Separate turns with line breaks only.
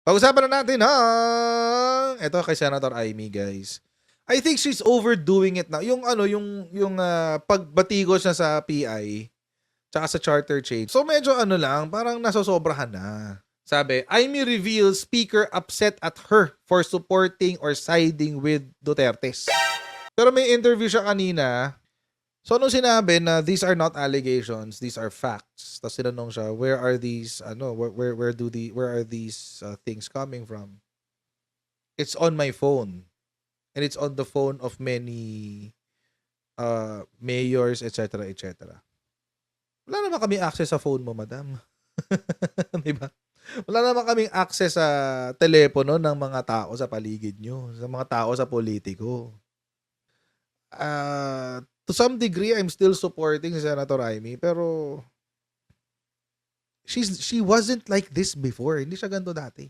Pag-usapan na natin ang eto kay Senator Amy, guys. I think she's overdoing it na. Yung ano, yung pagbatikos niya sa PI tsaka sa charter change. So medyo ano lang, parang nasosobrahan na. Sabi, Amy reveals speaker upset at her for supporting or siding with Dutertes. Pero may interview siya kanina. So nung sinabi na these are not allegations, these are facts. Tapos tinanong siya, where are these where are these things coming from? It's on my phone. And it's on the phone of many mayors, etc., etc. Wala naman kami access sa phone mo, madam. Di ba? Wala naman kaming access sa telepono ng mga tao sa paligid nyo, sa mga tao sa politiko. To some degree, I'm still supporting si Senator Amy, pero she wasn't like this before. Hindi siya ganito dati.